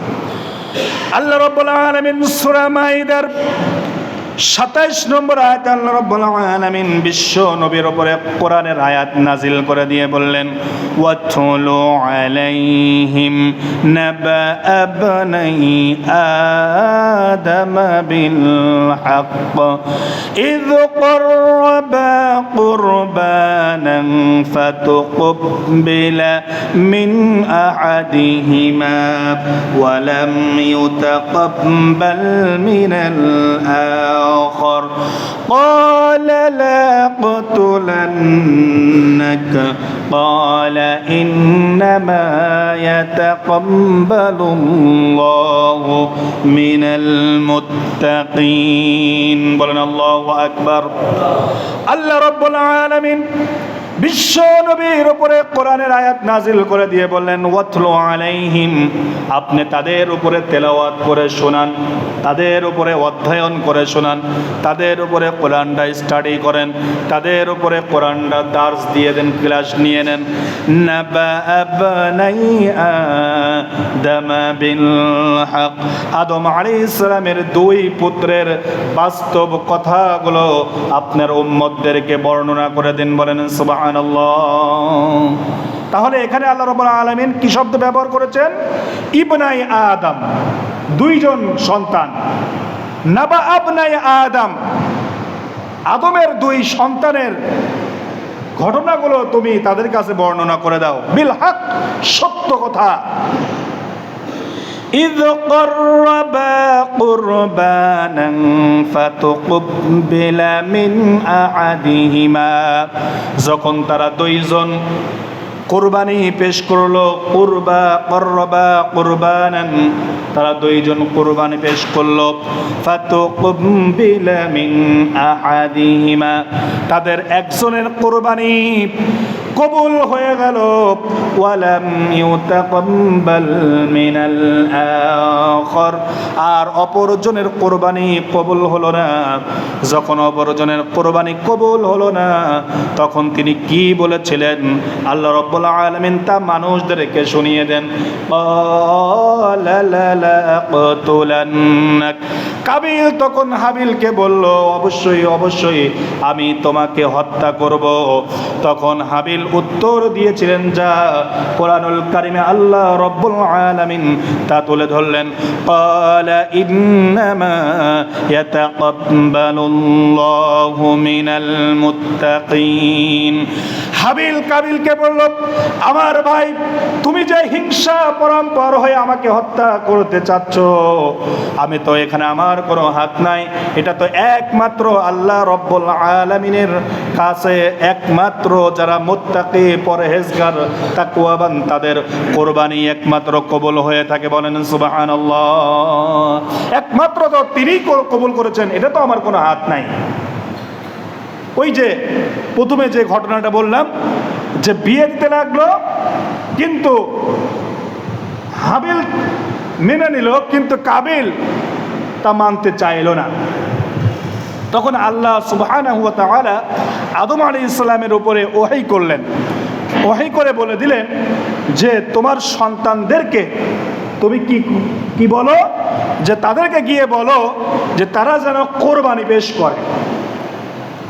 আল্লাহ রাব্বুল আলামিন সূরা মাইদার 27 নম্বর আয়াত আল্লাহ রাব্বুল আলামিন বিশ্ব নবীর উপরে কোরআনের আয়াত নাজিল করে দিয়ে বললেন, ওয়াতলু আলাইহিম নাবা আবনাই আদম বিল হক ইয ক্বারবা কুরবানান ফাতুকবিলা মিন আহাদিহিমা ওয়া লাম ইউতাকাব্বাল মিনাল آخر قال لأقتلنك قال إنما يتقبل الله من المتقين বলেন আল্লাহু আকবার। আল্লাহ রাব্বুল আলামিন বিশ্ব নবীর উপরে কোরআনের আয়াত নাজিল করে দিয়ে বললেন, ওয়াতলু আলাইহিম, আপনি তাদের উপরে তেলাওয়াত করে শোনান, তাদের উপরে অধ্যয়ন করে শোনান, তাদের উপরে কোরআনটা স্টাডি করেন, তাদের উপরে কোরআনটা দার্স দিয়ে দেন, ক্লাস নিয়ে নেন। নাবা আবনাই আদম বিল হক, আদম আলাইহিস সালামের দুই পুত্রের বাস্তব কথাগুলো আপনার উম্মতদেরকে বর্ণনা করে দিন। বলেন সুবহানাল্লাহ। তাহলে এখানে আল্লাহ রাব্বুল আলামিন কি শব্দ ব্যবহার করেছেন? ইবনাই আদম, দুইজন সন্তান। নাবা আবনাই আদম, আদমের দুই সন্তানের ঘটনাগুলো তুমি তাদের কাছে বর্ণনা করে দাও। বিল হক, সত্য কথা। إذ قربا قربانا فتقبل من أحدهما, যখন তারা দুইজন কুরবানি পেশ করলো, করবা কুরবানান, তারা দুইজন কুরবানি পেশ করলো। ফাতুকবিলা মিন আহাদিহিমা, তাদের একজনের কুরবানি কবুল হয়ে গেল। ওয়ালাম ইউতাকাব্বাল মিনাল আখির, আর অপরজনের কোরবানি কবুল হলো না। যখন অপরজনের কোরবানি কবুল হলো না, তখন তিনি কি বলেছিলেন? আল্লাহ রাব্বুল আলামিন তা মানুষদেরকে শুনিয়ে দেন। কাবিল তখন হাবিলকে বলল, অবশ্যই অবশ্যই আমি তোমাকে হত্যা করব। তখন হাবিল উত্তর দিয়েছিলেন যা কোরআনুল কারিমে আল্লাহ রাব্বুল আলামিন তা তুলে ধরলেন। ক্বালা ইন্নামা ইয়াতাকাব্বালুল্লাহু মিনাল মুত্তাকিন। হাবিল কাবিলকে বলল, আমার ভাই, তুমি যে হিংসা পরম্পর হয়ে আমাকে হত্যা করতে চাচ্ছ, আমি তো এখানে আমার কোনো হাত নাই। এটা তো একমাত্র আল্লাহ রাব্বুল আলামিনের কাছে একমাত্র যারা মুত্তাকি, পরহেজগার, তাকওয়াবান, তাদের কোরবানি একমাত্র কবুল হয়ে থাকে। বলেন সুবহানাল্লাহ। একমাত্র তো তিনিই কবুল করেছেন, এটা তো আমার কোনো হাত নাই। ওই যে প্রথমে যে ঘটনাটা বললাম, যে বিয়ে দিতে লাগলো, কিন্তু হাবিল মেনে নিল, কিন্তু কাবিল তা মানতে চাইল না। তখন আল্লাহ সুবহানাহু ওয়া তাআলা আদম আলাইহিস সালামের উপরে ওহী করলেন। ওহী করে বলে দিলেন যে তোমার সন্তানদেরকে তুমি কি বলো, যে তাদেরকে গিয়ে বলো যে তারা যেন কোরবানি পেশ করে।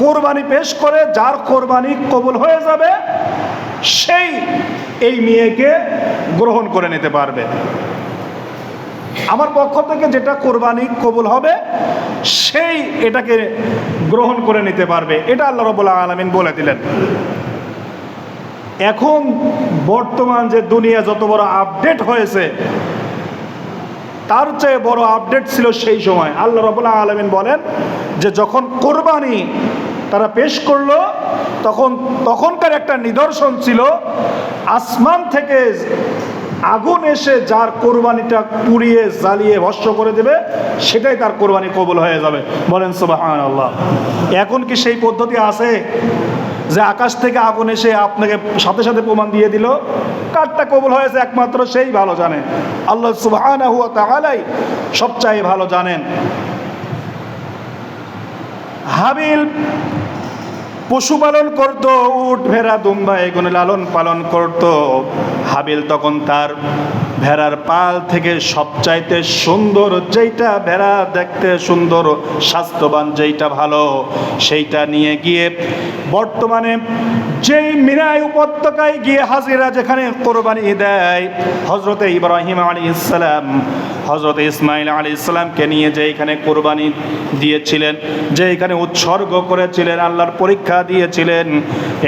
কোরবানি পেশ করে যার কোরবানি কবুল হয়ে যাবে সেই এই মেয়েকে গ্রহণ করে নিতে পারবে। আমার পক্ষ থেকে যেটা কোরবানি কবুল হবে সেই এটাকে গ্রহণ করে নিতে পারবে। এটা আল্লাহ রাব্বুল আলামিন বলে দিলেন। এখন বর্তমান যে দুনিয়া যত বড় আপডেট হয়েছে, তার চেয়ে বড় আপডেট ছিল সেই সময়। আল্লাহ রাব্বুল আলামিন বলেন যে যখন কোরবানি তারা পেশ করলো, তখনকার একটা নিদর্শন ছিল, আসমান থেকে আগুন এসে যার কোরবানিটা পুড়িয়ে জ্বালিয়ে ভস্ম করে দেবে, সেটাই তার কোরবানি কবুল হয়ে যাবে। বলেন সুবহানাল্লাহ। এখন কি সেই পদ্ধতি আছে যে আকাশ থেকে আগুন এসে আপনাকে সাথে সাথে প্রমাণ দিয়ে দিল? কারটা কবুল হয়েছে একমাত্র সেই ভালো জানেন। আল্লাহ সুবহানাহু ওয়া তাআলাই সবচেয়ে ভালো জানেন। হাবিল পশুপালন করত, উট, ভেড়া, দুম্বা এগুলো লালন পালন করত। হাবিল তখন তার ভেড়ার পাল থেকে সবচাইতে সুন্দর যেইটা ভেড়া দেখতে সুন্দর, স্বাস্থ্যবান, যেইটা ভালো, সেইটা নিয়ে গিয়ে বর্তমানে যেই মিনাই উপত্যকায় গিয়ে হাজিরা যেখানে কোরবানি দেয়, হযরতে ইব্রাহিম আলাইহিস সালাম হযরত ইসমাইল আলাইহিস সালামকে নিয়ে যে এখানে কোরবানি দিয়েছিলেন, যে এখানে উৎসর্গ করেছিলেন, আল্লাহর পরীক্ষা দিয়েছিলেন,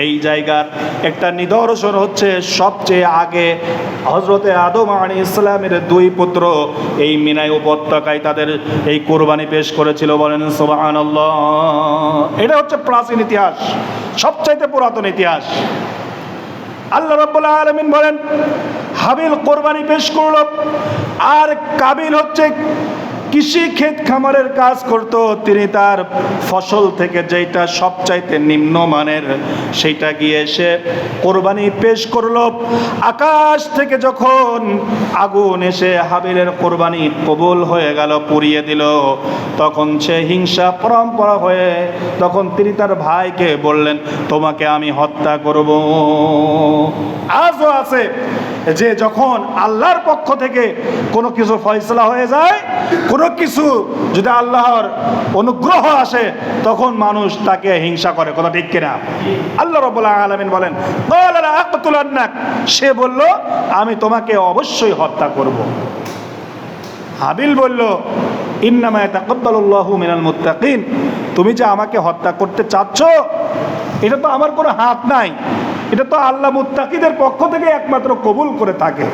এই জায়গার একটা নিদর্শন হচ্ছে সবচেয়ে আগে হযরতে আদম আলাইহিস সালামের দুই পুত্র এই মিনাই উপত্যকায় তাদের এই কোরবানি পেশ করেছিল। বলেন সুবহানাল্লাহ। এটা হচ্ছে প্রাচীন ইতিহাস, সবচাইতে পুরাতন ইতিহাস। আল্লাহ রাব্বুল আলামিন বলেন হাবিল কোরবানি পেশ করলো, আর কাবিল হচ্ছে কৃষি ক্ষেত খামারের কাজ করত। তিনি তার ফসল থেকে যেটা সবচাইতে নিম্নমানের সেইটা গিয়ে সে কোরবানি পেশ করলো। আকাশ থেকে যখন আগুন এসে হাবিলের কোরবানি কবুল হয়ে গেল, পুড়িয়ে দিল, তখন সে হিংসা পরম্পরা হয়ে তখন তিনি তার ভাইকে বললেন, তোমাকে আমি হত্যা করব। আজও আছে যে যখন আল্লাহর পক্ষ থেকে কোনো কিছু ফয়সালা হয়ে যায়, কোনো কিছু যদি আল্লাহর অনুগ্রহ আসে, তখন মানুষ তাকে হিংসা করে। কথা ঠিক কিনা? আল্লাহ রাব্বুল আলামিন বলেন, ক্বালা লা আक़তুলান্নাক, সে বলল আমি তোমাকে অবশ্যই হত্যা করব। হাবিল বলল, ইন্নামা ইয়াতাকাব্বালুল্লাহু মিনাল মুত্তাকিন, তুমি যে আমাকে হত্যা করতে চাচ্ছ, এটা তো আমার কোনো হাত নাই, এটা তো আল্লাহ মুত্তাকিদের পক্ষ থেকে একমাত্র কবুল করে থাকে।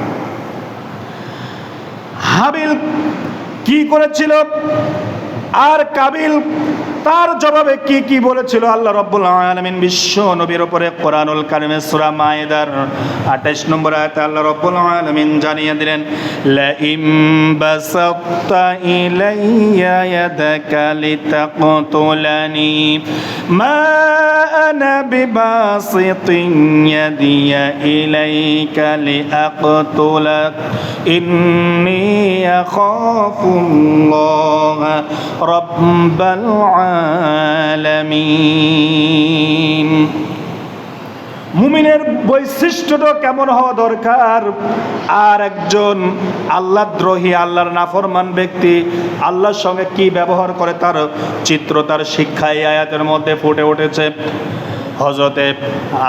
হাবিল কি করেছিল আর কাবিল তার জবাবে কি কি বলেছিল, আল্লাহ রাব্বুল আলামিন বিশ্ব নবীর উপরে কোরআনুল কারীমে সূরা মায়েদার 28 নম্বর আয়াতে আল্লাহ রাব্বুল আলামিন জানিয়ে দিলেন, লা ইম বাসাতা ইলাইয়া ইয়াদাকা লিতাকতুলানি মা আনা বিবাসিতিন ইয়াদিয়া ইলাইকা লিআকতুলাক ইন্নী আখাফুল্লাহ রাব্বাল আলামিন। মুমিনের বৈশিষ্ট্যটা কেমন হওয়া দরকার? আর একজন আল্লাহদ্রোহী, আল্লাহর নাফরমান ব্যক্তি আল্লাহর সঙ্গে কি ব্যবহার করে তার চিত্র, তার শিক্ষা এই আয়াতের মধ্যে ফুটে উঠেছে। হযরতে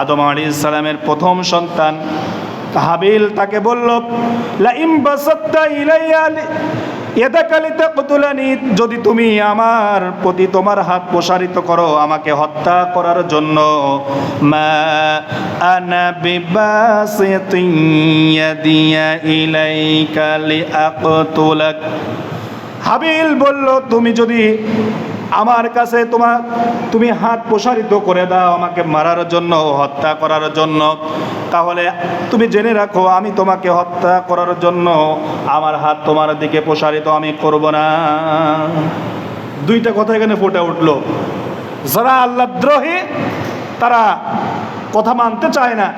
আদম আলাইহিস সালামের প্রথম সন্তান হাবিল তাকে বলল, লা ইম বাসাত্তা ইলাইয়া ইয়াদাকা লিতাকতুলানি, যদি তুমি আমার প্রতি তোমার হাত প্রসারিত করো আমাকে হত্যা করার জন্য, মা আনা বিবাসিতিন ইয়াদিয়া ইলাইকা লিআকতুলাক। হাবিল বলল, তুমি যদি আমার কাছে তুমি হাত প্রসারিত করে দাও আমাকে মারার জন্য, হত্যা করার জন্য, তাহলে তুমি জেনে রাখো আমি তোমাকে হত্যা করার জন্য আমার হাত তোমার দিকে প্রসারিত আমি করব না। দুইটা কথা এখানে ফুটে উঠলো। যারা আল্লাহদ্রোহী তারা কথা মানতে চায় না,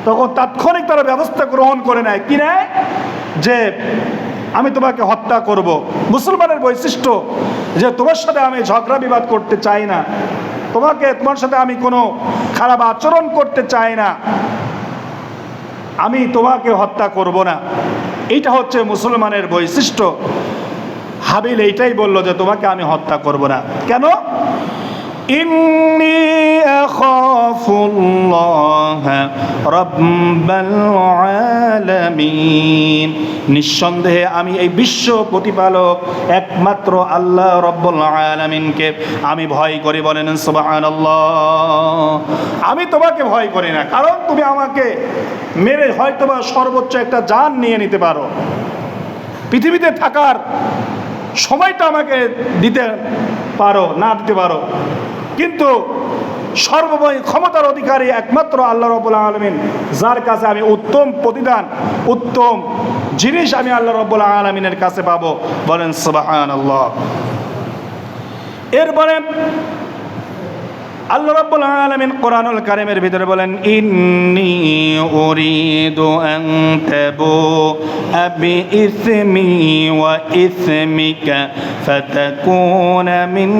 তখন তাৎক্ষণিক তারা ব্যবস্থা গ্রহণ করে নেয়। কি নেয়? যে আমি তোমাকে হত্যা করব। মুসলমানের বৈশিষ্ট্য যে তোমার সাথে আমি ঝগড়া বিবাদ করতে চাই না, তোমার সাথে আমি কোনো খারাপ আচরণ করতে চাই না, আমি তোমাকে হত্যা করব না। এইটা হচ্ছে মুসলমানের বৈশিষ্ট্য। হাবিল এইটাই বলল যে তোমাকে আমি হত্যা করব না। কেন? ইন্নী আখাফুল্লাহ রাব্বাল আলামিন, নিঃসন্দেহে আমি এই বিশ্ব প্রতিপালক একমাত্র আল্লাহ রব্বুল আলামিনকে আমি ভয় করি। বলেন সুবহানাল্লাহ। আমি তোমাকে ভয় করি না, কারণ তুমি আমাকে মেরে হয়তোবা সর্বোচ্চ একটা জান নিয়ে নিতে পারো, পৃথিবীতে থাকার সময়টা আমাকে দিতে পারো, না দিতে পারো, কিন্তু সর্বময় ক্ষমতার অধিকারী একমাত্র আল্লাহ রাব্বুল আলামিন, যার কাছে আমি উত্তম প্রতিদান, উত্তম জিনিস আমি আল্লাহ রাব্বুল আলামিনের কাছে পাবো। বলেন সুবহানাল্লাহ। এরপরে আল্লাহ রাব্বুল আলামিন কোরআনুল কারীমের ভিতরে বলেন, ইন্নী উরিদু আন তাবুআ বিইসমি ওয়া ইসমিকা ফাতাকুনা মিন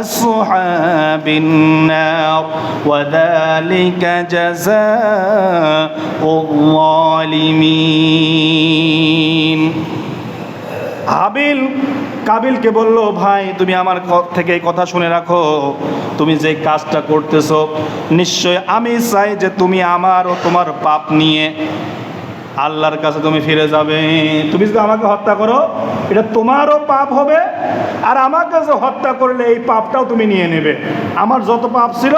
আসহাবিন নার ওয়া যালিকা জাযাউল যালিমিন। হাবিল কাবিলকে বলল, ভাই তুমি আমার থেকে এই কথা শুনে রাখো, তুমি যে কাজটা করতেছো নিশ্চয় আমি চাই যে তুমি আমার ও তোমার পাপ নিয়ে আল্লাহর কাছে তুমি ফিরে যাবে। তুমি যদি আমাকে হত্যা করো এটা তোমারও পাপ হবে, আর আমাকে যে হত্যা করলে এই পাপটাও তুমি নিয়ে নেবে। আমার যত পাপ ছিল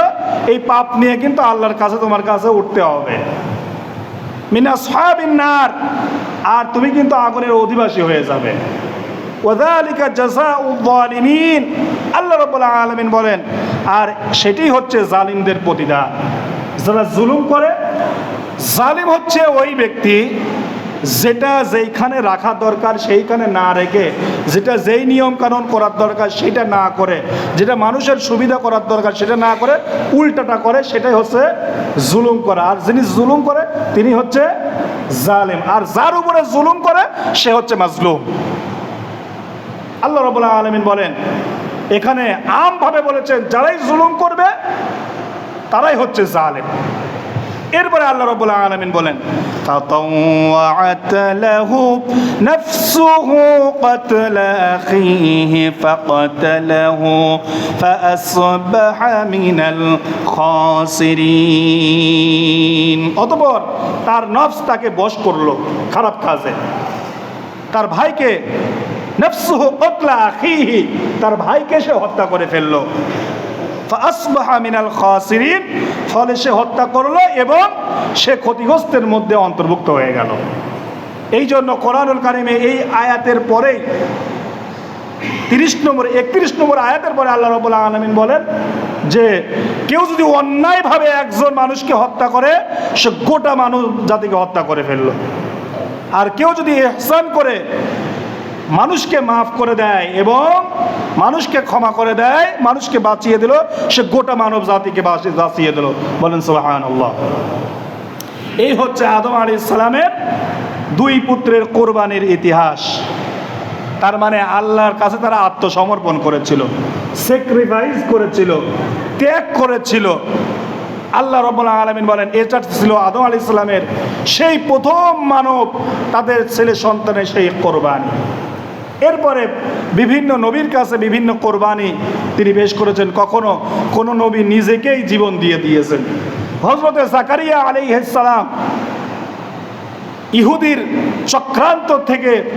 এই পাপ নিয়ে কিন্তু আল্লাহর কাছে তোমার কাছে উঠতে হবে। মিন আসহাবিন নার, আর তুমি কিন্তু আগুনের অধিবাসী হয়ে যাবে। ওয়াযালিকা জাযাউল যালিমিন, আল্লাহ রাব্বুল আলামিন বলেন, আর সেটাই হচ্ছে জালিমদের প্রতিদান। যারা জুলুম করে, জালিম হচ্ছে ওই ব্যক্তি যেটা যেইখানে রাখা দরকার সেইখানে না রেখে, যেটা যেই নিয়ম কানুন করার দরকার সেটা না করে, যেটা মানুষের সুবিধা করার দরকার সেটা না করে উল্টাটা করে, সেটাই হচ্ছে জুলুম করা। আর যিনি জুলুম করে তিনি হচ্ছে জালিম, আর যার উপরে জুলুম করে সে হচ্ছে মাজলুম। আল্লাহ রাব্বুল আলামিন বলেন, এখানে আমভাবে বলেছেন যারাই জুলুম করবে তারাই হচ্ছে জালিম। এরপরে আল্লাহ রাব্বুল আলামিন বলেন, ফাতাওয়াআত লাহু নাফসুহু ক্বাতলা আখিহি ফাকাতালাহু ফাআসবাহা মিনাল খাসিরিন। অতঃপর তার নফস তাকে বশ করলো খারাপ কাজে, তার ভাইকে নফসুহু ক্বাতলা আখিহি, তার ভাইকে সে হত্যা করে ফেললো। ফাআসবাহা মিনাল খাসিরিন, ফলে সে হত্যা করলো এবং সে ক্ষতিগ্রস্তের মধ্যে অন্তর্ভুক্ত হয়ে গেল। এই জন্য কোরআনুল কারীমে এই আয়াতের পরেই 31 নম্বর আয়াতের পরে আল্লাহ রাব্বুল আলামিন বলেন যে কেউ যদি অন্যায়ভাবে একজন মানুষকে হত্যা করে সে গোটা মানব জাতিকে হত্যা করে ফেললো, আর কেউ যদি ইহসান করে মানুষকে মাফ করে দেয় এবং মানুষকে ক্ষমা করে দেয়, মানুষকে বাঁচিয়ে দিল, সে গোটা মানব জাতিকে বাঁচিয়ে দিল। বলেন সুবহানাল্লাহ। এই হচ্ছে আদম আলাইহিস সালামের দুই পুত্রের কোরবানির ইতিহাস। তার মানে আল্লাহর কাছে তারা আত্মসমর্পণ করেছিল, স্যাক্রিফাইস করেছিল, ত্যাগ করেছিল। আল্লাহ রাব্বুল আলামিন বলেন এটা ছিল আদম আলাইহিস সালামের সেই প্রথম মানব, তাদের ছেলে সন্তানের সেই কোরবানি। এরপরে বিভিন্ন নবীর কাছে বিভিন্ন কোরবানি তিনি পেশ করেছেন। কখনো কোনো নবী নিজেকেই জীবন দিয়ে দিয়েছেন। হযরত জাকারিয়া আলাইহিস সালাম ইহুদির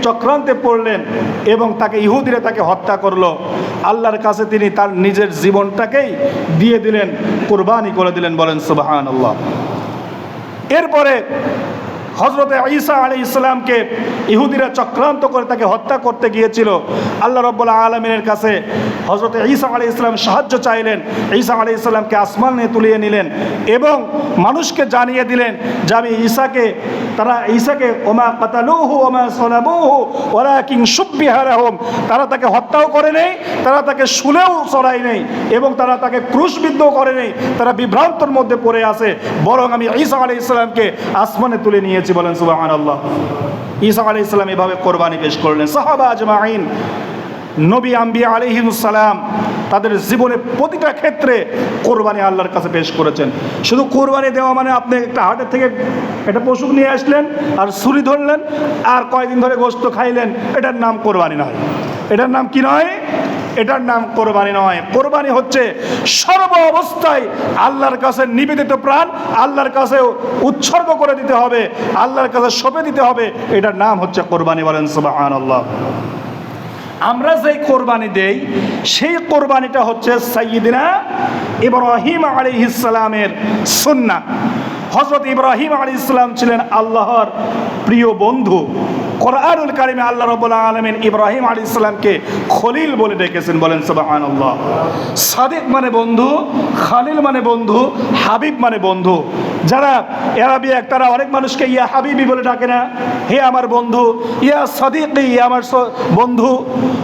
চক্রান্তে পড়লেন এবং ইহুদিরা তাকে হত্যা করলো। আল্লাহর কাছে তিনি তার নিজের জীবনটাকেই দিয়ে দিলেন, কোরবানি করে দিলেন। বলেন সুবহানাল্লাহ। এরপরে হযরত ঈসা আলাইহিস সালামকে ইহুদিরা চক্রান্ত করে তাকে হত্যা করতে গিয়েছিল। আল্লাহ রাব্বুল আলামিনের কাছে হযরত ঈসা আলাইহিস সালাম সাহায্য চাইলেন। ঈসা আলাইহিস সালামকে আসমানে তুলিয়ে নিলেন এবং মানুষকে জানিয়ে দিলেন যে আমি ঈসাকে ওমা কাতালুহু ওমা সালাবুহু ওয়ালাকিন শুববিহা লাহুম, তারা তাকে হত্যাও করে নেই, তারা তাকে শুলেও চড়াই নেই এবং তারা তাকে ক্রুশবিদ্ধ করে নেই, তারা বিভ্রান্তর মধ্যে পড়ে আছে, বরং আমি ঈসা আলাইহিস সালামকে আসমানে তুলে নিয়েছি। বলেন সুবহানাল্লাহ। ঈসা আলাইহিস সালাম এভাবে কোরবানি পেশ করলেন। সাহাবা আজমাইন, নবী আম্বিয়া আলাইহিmus সালাম তাদের জীবনে প্রতিটা ক্ষেত্রে কোরবানি আল্লাহর কাছে পেশ করেছেন। শুধু কোরবানি দেওয়া মানে আপনি একটা হাটের থেকে একটা পশু নিয়ে আসলেন আর ছুরি ধরলেন আর কয়দিন ধরে গোশত খাইলেন, এটার নাম কোরবানি নয়। এটার নাম কি নয়? এটার নাম কোরবানি নয়। কোরবানি হচ্ছে সর্ব অবস্থায় আল্লাহর কাছে নিবেদিত প্রাণ আল্লাহর কাছে উৎসর্গ করে দিতে হবে, আল্লাহর কাছে সঁপে দিতে হবে, এটার নাম হচ্ছে কোরবানি। বলেন সুবহানাল্লাহ। আমরা যেই কোরবানি দেই সেই কোরবানিটা হচ্ছে সাইয়্যিদিনা ইব্রাহিম আলাইহিস সালামের সুন্নাহ। হযরত ইব্রাহিম আলাইহিস সালাম ছিলেন আল্লাহর প্রিয় বন্ধু। কোরআনুল কারিমে আল্লাহ রাব্বুল আলামিন ইব্রাহিম আলাইহিস সালামকে খলিল বলে ডেকেছেন। বলেন সুবহানাল্লাহ। সাদিক মানে বন্ধু, খালিল মানে বন্ধু, হাবিব মানে বন্ধু। যারা আরবিয়া তারা অনেক মানুষকে ইয়া হাবিবি বলে ডাকে না, হে আমার বন্ধু, ইয়া সাদিকি, ইয়া আমার বন্ধু,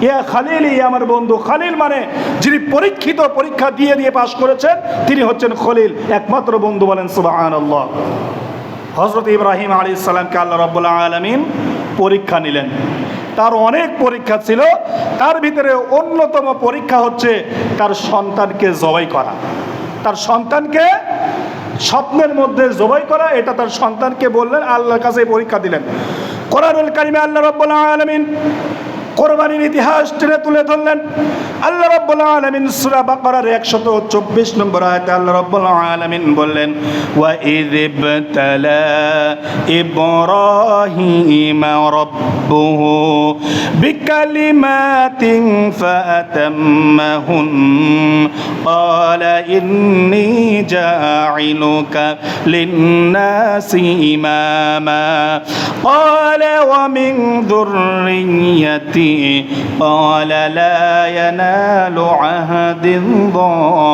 ইয়া খালিলি, ইয়া আমার বন্ধু। খালিল মানে যিনি পরীক্ষা দিয়ে পাশ করেছেন তিনি হচ্ছেন খলিল, একমাত্র বন্ধু। বলেন সুবহানাল্লাহ। হযরত ইব্রাহিম আলাইহিস সালামকে আল্লাহ রাব্বুল আলামিন পরীক্ষা নিলেন। তার অনেক পরীক্ষা ছিল, তার ভিতরে অন্যতম পরীক্ষা হচ্ছে তার সন্তানকে জবাই করা। তার সন্তানকে স্বপ্নের মধ্যে জবাই করা, এটা তার সন্তানকে বললেন, আল্লাহর কাছে পরীক্ষা দিলেন। কোরআনুল কারিমে আল্লাহ রাব্বুল আলামিন কোরবানির ইতিহাস টেনে তুলে ধরলেন। আল্লাহ রাব্বুল আলামিন সূরা বাকারার 124 নম্বর আয়াতে আল্লাহ রাব্বুল আলামিন বললেন, ওয়া ইযিবতালা ইব্রাহিমা রাব্বুহু বিকালিমাতিন ফাআতাম্মাহুন ক্বালা ইন্নী জাঈলুকা লিন-নাসি ইমামা ক্বালা ওয়া মিন যুররিয়্যাতি قال لا ينال عهد الظالمين।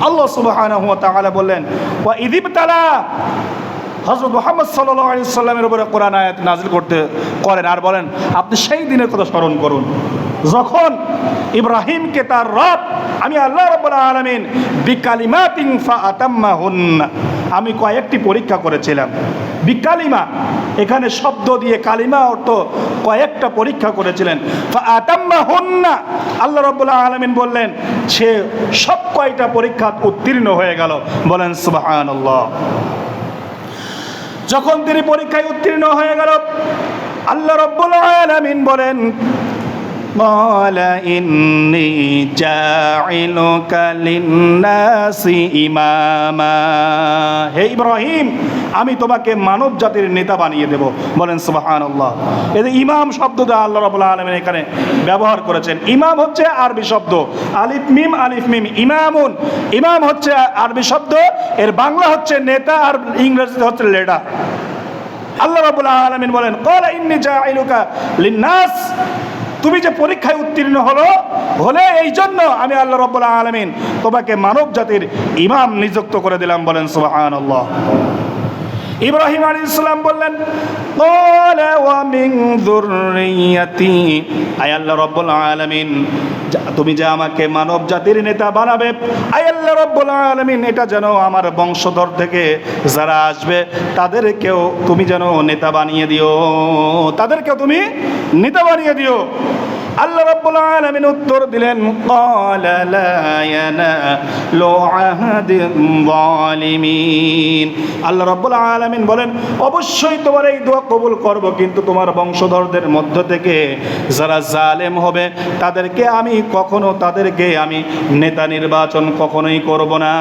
আল্লাহ সুবহানাহু ওয়া তাআলা বললেন ওয়া ইযিবতালা, হযরত মুহাম্মদ সাল্লাল্লাহু আলাইহি ওয়াসাল্লামের উপরে কোরআন আয়াত নাযিল করেন আর বলেন আপনি সেই দিনের কথা স্মরণ করুন যখন ইব্রাহিমকে তার রব আমি আল্লাহ রাব্বুল আলামিন বিকালিমাতিন ফাআতাম্মাহুন, আমি কয়েকটি পরীক্ষা করেছিলাম। বিকালিমা এখানে শব্দ দিয়ে, কালিমা অর্থ কয়েকটা পরীক্ষা করেছিলেন। ফাআতাম্মাহুন্না, আল্লাহ রাব্বুল আলামিন বললেন সে সব কয়টা পরীক্ষা উত্তীর্ণ হয়ে গেল। বলেন সুবহানাল্লাহ। যখন তিনি পরীক্ষায় উত্তীর্ণ হয়ে গেল আল্লাহ রাব্বুল আলামিন বলেন ক্বালা ইন্নী জাঈলুকা লিন-নাসি ইমামা, হে ইব্রাহিম আমি তোমাকে মানব জাতির নেতা বানিয়ে দেব। বলেন সুবহানাল্লাহ। এই যে ইমাম শব্দটা আল্লাহ রাব্বুল আলামিন এখানে ব্যবহার করেছেন। ইমাম হচ্ছে আরবি শব্দ, আলিফ মিম ইমামুন। ইমাম হচ্ছে আরবি শব্দ, এর বাংলা হচ্ছে নেতা আর ইংরেজিতে হচ্ছে লিডার। আল্লাহ রাব্বুল আলামিন বলেন ক্বালা ইন্নী জাঈলুকা লিন-নাস, তুমি যে পরীক্ষায় উত্তীর্ণ হলে এই জন্য আমি আল্লাহ রাব্বুল আলামিন তোমাকে মানব জাতির ইমাম নিযুক্ত করে দিলাম। বলেন সুবহানাল্লাহ। ইব্রাহিম আলাইহিস সালাম বললেন, ক্বালা ওয়া মিন যুররিয়াতি, আয় আল্লাহ রাব্বুল আলামিন, তুমি যে আমাকে মানব জাতির নেতা বানাবে, আয় আল্লাহ রাব্বুল আলামিন, এটা যেন আমার বংশধর থেকে যারা আসবে তাদেরকেও তুমি যেন নেতা বানিয়ে দিও, তাদেরকেও তুমি নেতা বানিয়ে দিও। আল্লাহ রাব্বুল আলামিন উত্তর দিলেন, ক্বালা লা ইয়ানালু আহাদিয যালিমিন। আল্লাহ রাব্বুল আলামিন বলেন, অবশ্যই তোমার এই দোয়া কবুল করব, কিন্তু তোমার বংশধরদের মধ্য থেকে যারা জালেম হবে তাদেরকে আমি নেতা নির্বাচন কখনোই করব না,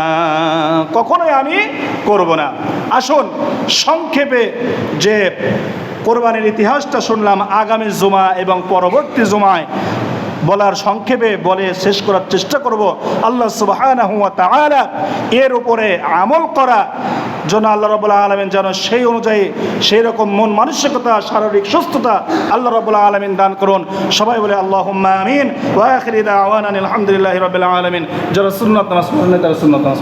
কখনোই আমি করব না। আসুন সংক্ষেপে যে কোরবানির ইতিহাসটা শুনলাম, আগামী জুমা এবং পরবর্তী জুমায় বলার সংক্ষেপে বলে শেষ করার চেষ্টা করব। আল্লাহ সুবহানাহু ওয়া তাআলা এর উপরে আমল করা জন্য আল্লাহ রাব্বুল আলামিন যেন সেই অনুযায়ী সেই রকম মন মানসিকতা, শারীরিক সুস্থতা আল্লাহ রাব্বুল আলামিন দান করুন। সবাই বলে আল্লাহুম্মা আমিন। ওয়া আখিরি দাওয়ানা আলহামদুলিল্লাহি রাব্বিল আলামিন। যারা সুন্নাত নামাজ পড়েন তারা সুন্নাত নামাজ